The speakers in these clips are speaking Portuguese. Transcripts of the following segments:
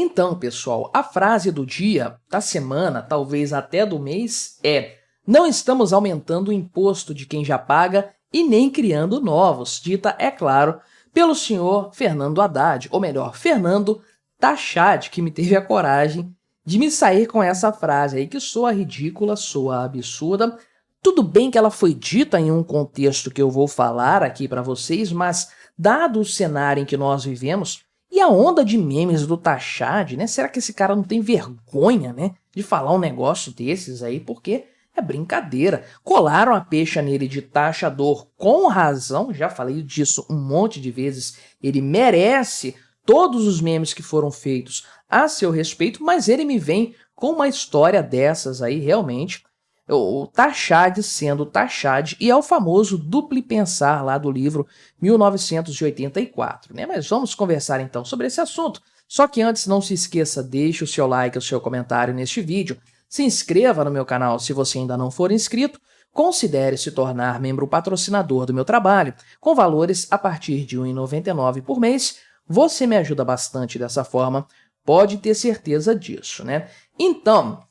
Então, pessoal, a frase do dia, da semana, talvez até do mês é: não estamos aumentando o imposto de quem já paga e nem criando novos, dita, é claro, pelo senhor Fernando Haddad, ou melhor, Fernando Tachad, que me teve a coragem de me sair com essa frase aí, que soa ridícula, soa absurda. Tudo bem que ela foi dita em um contexto que eu vou falar aqui para vocês, mas dado o cenário em que nós vivemos, e a onda de memes do Tachad, né? Será que esse cara não tem vergonha, né, de falar um negócio desses aí? Porque é brincadeira. Colaram a pecha nele de taxador com razão, já falei disso um monte de vezes. Ele merece todos os memes que foram feitos a seu respeito, mas ele me vem com uma história dessas aí, realmente. O Tachad sendo Tachad, e é o famoso duplo pensar lá do livro 1984, né? Mas vamos conversar então sobre esse assunto. Só que antes, não se esqueça, deixe o seu like, o seu comentário neste vídeo, se inscreva no meu canal se você ainda não for inscrito, considere se tornar membro patrocinador do meu trabalho, com valores a partir de R$ 1,99 por mês. Você me ajuda bastante dessa forma, pode ter certeza disso, né? Então,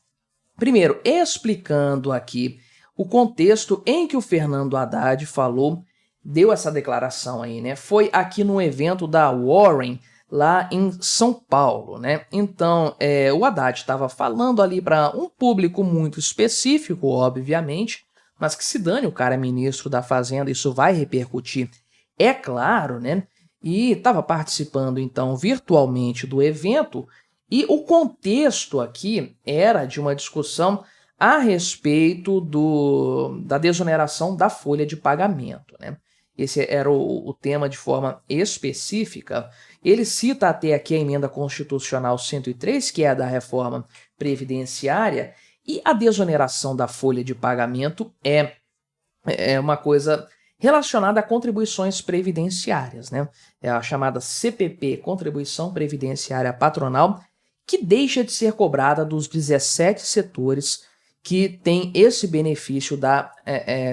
primeiro, explicando aqui o contexto em que o Fernando Haddad falou, deu essa declaração aí, né? Foi aqui no evento da Warren, lá em São Paulo, né? Então, o Haddad estava falando ali para um público muito específico, obviamente, mas que se dane, o cara é ministro da Fazenda, isso vai repercutir, é claro, né? E estava participando, então, virtualmente do evento, e o contexto aqui era de uma discussão a respeito da desoneração da folha de pagamento, né? Esse era o tema de forma específica. Ele cita até aqui a emenda constitucional 103, que é a da reforma previdenciária, e a desoneração da folha de pagamento é uma coisa relacionada a contribuições previdenciárias, né? É a chamada CPP, Contribuição Previdenciária Patronal, que deixa de ser cobrada dos 17 setores que têm esse benefício da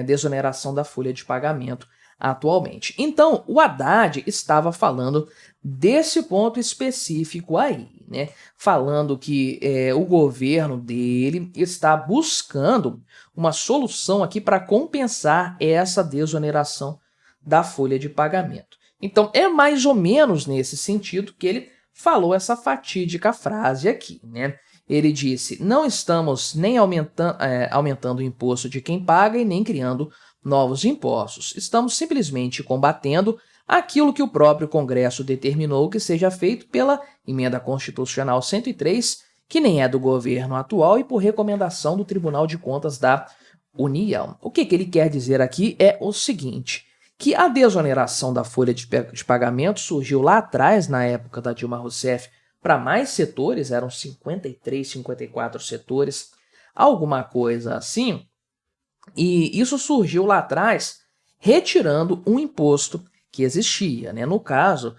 desoneração da folha de pagamento atualmente. Então, o Haddad estava falando desse ponto específico aí, né? Falando que o governo dele está buscando uma solução aqui para compensar essa desoneração da folha de pagamento. Então, é mais ou menos nesse sentido que ele falou essa fatídica frase aqui, né? Ele disse: não estamos nem aumentando o imposto de quem paga e nem criando novos impostos. Estamos simplesmente combatendo aquilo que o próprio Congresso determinou que seja feito pela Emenda Constitucional 103, que nem é do governo atual e por recomendação do Tribunal de Contas da União. O que ele quer dizer aqui é o seguinte: que a desoneração da folha de pagamento surgiu lá atrás, na época da Dilma Rousseff, para mais setores, eram 53, 54 setores, alguma coisa assim, e isso surgiu lá atrás retirando um imposto que existia, né? No caso,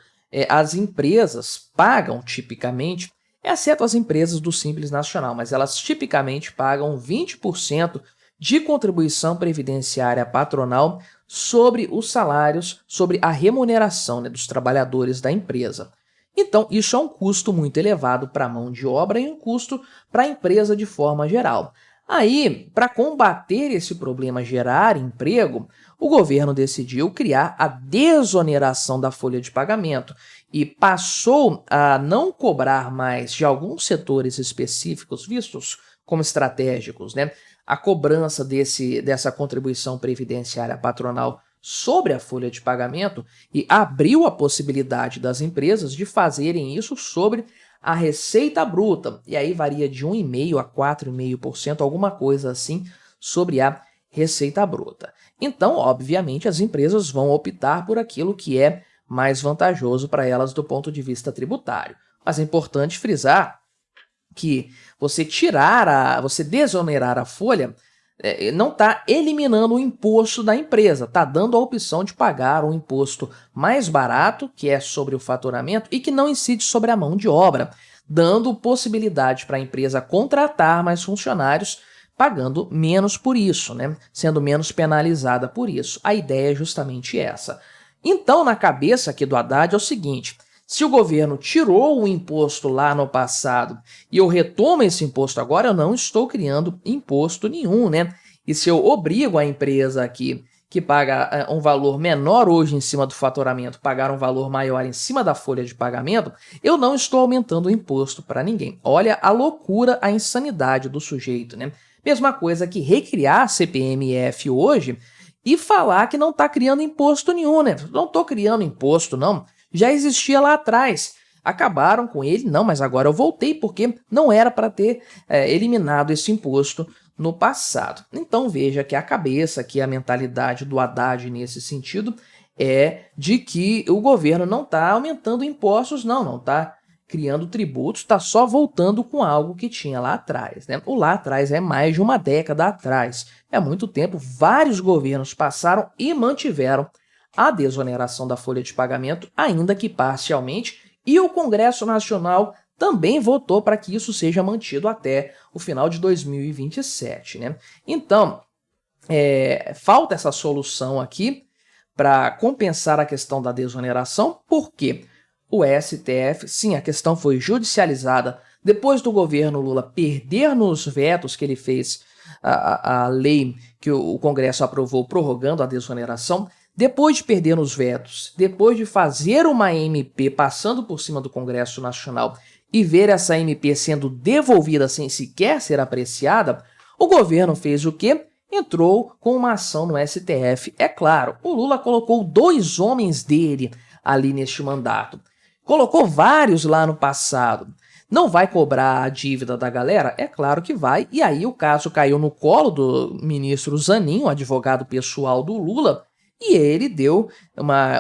as empresas pagam tipicamente, exceto as empresas do Simples Nacional, mas elas tipicamente pagam 20% de contribuição previdenciária patronal sobre os salários, sobre a remuneração, né, dos trabalhadores da empresa. Então, isso é um custo muito elevado para a mão de obra e um custo para a empresa de forma geral. Aí, para combater esse problema, gerar emprego, o governo decidiu criar a desoneração da folha de pagamento e passou a não cobrar mais de alguns setores específicos vistos como estratégicos, né, a cobrança dessa contribuição previdenciária patronal sobre a folha de pagamento e abriu a possibilidade das empresas de fazerem isso sobre a receita bruta, e aí varia de 1,5% a 4,5%, alguma coisa assim, sobre a receita bruta. Então, obviamente, as empresas vão optar por aquilo que é mais vantajoso para elas do ponto de vista tributário. Mas é importante frisar que você desonerar a folha não está eliminando o imposto da empresa, está dando a opção de pagar um imposto mais barato, que é sobre o faturamento, e que não incide sobre a mão de obra, dando possibilidade para a empresa contratar mais funcionários, pagando menos por isso, né? Sendo menos penalizada por isso. A ideia é justamente essa. Então, na cabeça aqui do Haddad é o seguinte: Se o governo tirou o imposto lá no passado e eu retomo esse imposto agora, eu não estou criando imposto nenhum, né? E se eu obrigo a empresa aqui que paga um valor menor hoje em cima do faturamento, pagar um valor maior em cima da folha de pagamento, eu não estou aumentando o imposto para ninguém. Olha a loucura, a insanidade do sujeito, né? Mesma coisa que recriar CPMF hoje e falar que não está criando imposto nenhum, né? Não estou criando imposto, não. Já existia lá atrás. Acabaram com ele, não, mas agora eu voltei porque não era para ter eliminado esse imposto no passado. Então veja que a cabeça, que a mentalidade do Haddad nesse sentido é de que o governo não está aumentando impostos, não está criando tributos, está só voltando com algo que tinha lá atrás, né? O lá atrás é mais de uma década atrás. É muito tempo, vários governos passaram e mantiveram a desoneração da folha de pagamento, ainda que parcialmente, e o Congresso Nacional também votou para que isso seja mantido até o final de 2027, né? Então, falta essa solução aqui para compensar a questão da desoneração, porque o STF, sim, a questão foi judicializada depois do governo Lula perder nos vetos que ele fez a lei que o Congresso aprovou prorrogando a desoneração. Depois de perder nos vetos, depois de fazer uma MP passando por cima do Congresso Nacional e ver essa MP sendo devolvida sem sequer ser apreciada, o governo fez o quê? Entrou com uma ação no STF. É claro, o Lula colocou 2 homens dele ali neste mandato. Colocou vários lá no passado. Não vai cobrar a dívida da galera? É claro que vai. E aí o caso caiu no colo do ministro Zanin, o advogado pessoal do Lula, e ele deu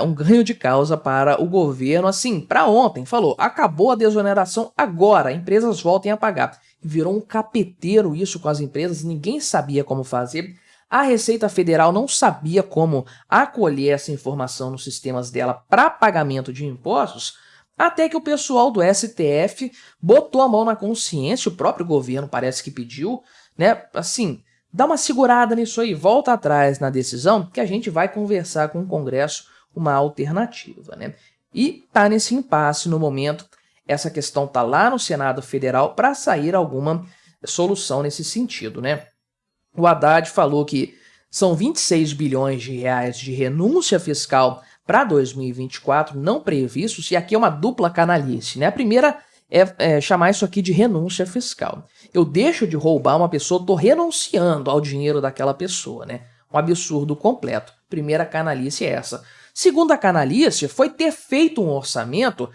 um ganho de causa para o governo, assim, para ontem. Falou, acabou a desoneração, agora empresas voltem a pagar. Virou um capeteiro isso com as empresas, ninguém sabia como fazer. A Receita Federal não sabia como acolher essa informação nos sistemas dela para pagamento de impostos, até que o pessoal do STF botou a mão na consciência, o próprio governo parece que pediu, né, assim, dá uma segurada nisso aí, volta atrás na decisão que a gente vai conversar com o Congresso uma alternativa, né? E tá nesse impasse no momento, essa questão tá lá no Senado Federal para sair alguma solução nesse sentido, né? O Haddad falou que são 26 bilhões de reais de renúncia fiscal para 2024 não previstos, e aqui é uma dupla canalice, né? A primeira é chamar isso aqui de renúncia fiscal. Eu deixo de roubar uma pessoa, estou renunciando ao dinheiro daquela pessoa, né? Um absurdo completo. Primeira canalice é essa. Segunda canalice foi ter feito um orçamento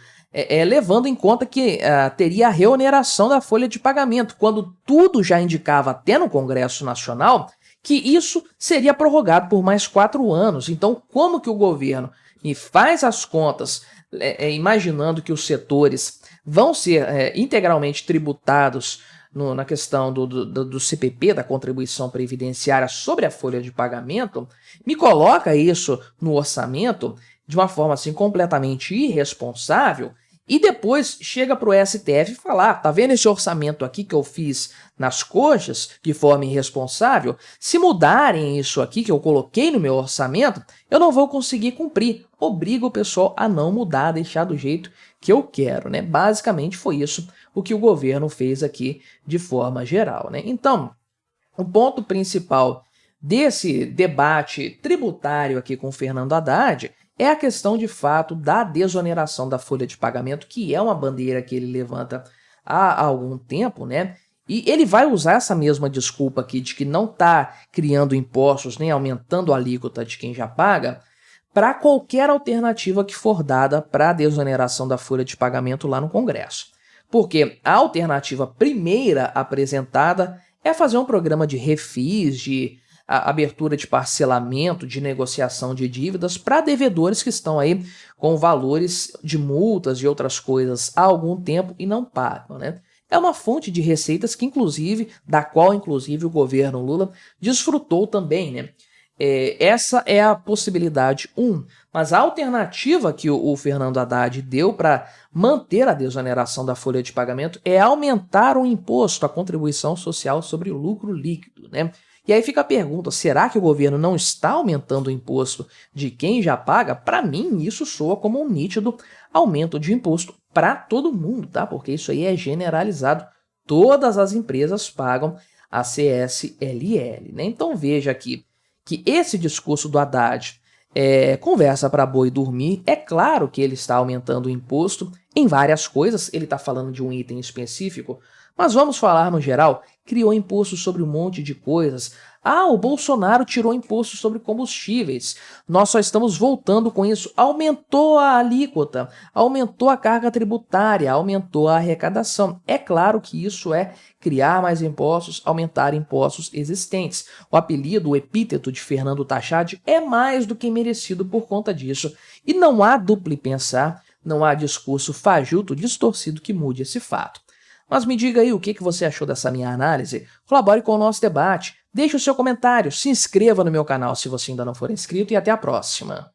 levando em conta que teria a reoneração da folha de pagamento, quando tudo já indicava até no Congresso Nacional que isso seria prorrogado por mais 4 anos. Então, como que o governo me faz as contas imaginando que os setores vão ser integralmente tributados na questão do CPP, da contribuição previdenciária sobre a folha de pagamento, me coloca isso no orçamento de uma forma assim completamente irresponsável e depois chega para o STF e fala, tá vendo esse orçamento aqui que eu fiz nas coxas de forma irresponsável? Se mudarem isso aqui que eu coloquei no meu orçamento, eu não vou conseguir cumprir. Obriga o pessoal a não mudar, a deixar do jeito que eu quero, né? Basicamente foi isso o que o governo fez aqui de forma geral, né? Então, o ponto principal desse debate tributário aqui com o Fernando Haddad é a questão de fato da desoneração da folha de pagamento, que é uma bandeira que ele levanta há algum tempo, né? E ele vai usar essa mesma desculpa aqui de que não está criando impostos nem aumentando a alíquota de quem já paga para qualquer alternativa que for dada para a desoneração da folha de pagamento lá no Congresso. Porque a alternativa primeira apresentada é fazer um programa de refis, de abertura de parcelamento, de negociação de dívidas para devedores que estão aí com valores de multas e outras coisas há algum tempo e não pagam, né? É uma fonte de receitas que, da qual o governo Lula desfrutou também, né? Essa é a possibilidade 1, mas a alternativa que o Fernando Haddad deu para manter a desoneração da folha de pagamento é aumentar o imposto, a contribuição social sobre o lucro líquido, né? E aí fica a pergunta, será que o governo não está aumentando o imposto de quem já paga? Para mim, isso soa como um nítido aumento de imposto para todo mundo, tá? Porque isso aí é generalizado. Todas as empresas pagam a CSLL, né? Então veja aqui que esse discurso do Haddad conversa para boi dormir. É claro que ele está aumentando o imposto em várias coisas, ele está falando de um item específico, mas vamos falar no geral, criou imposto sobre um monte de coisas. Ah, o Bolsonaro tirou imposto sobre combustíveis. Nós só estamos voltando com isso. Aumentou a alíquota, aumentou a carga tributária, aumentou a arrecadação. É claro que isso é criar mais impostos, aumentar impostos existentes. O apelido, o epíteto de Fernando Tachad é mais do que merecido por conta disso. E não há duplo pensar, não há discurso fajuto, distorcido que mude esse fato. Mas me diga aí o que você achou dessa minha análise, colabore com o nosso debate, deixe o seu comentário, se inscreva no meu canal se você ainda não for inscrito e até a próxima.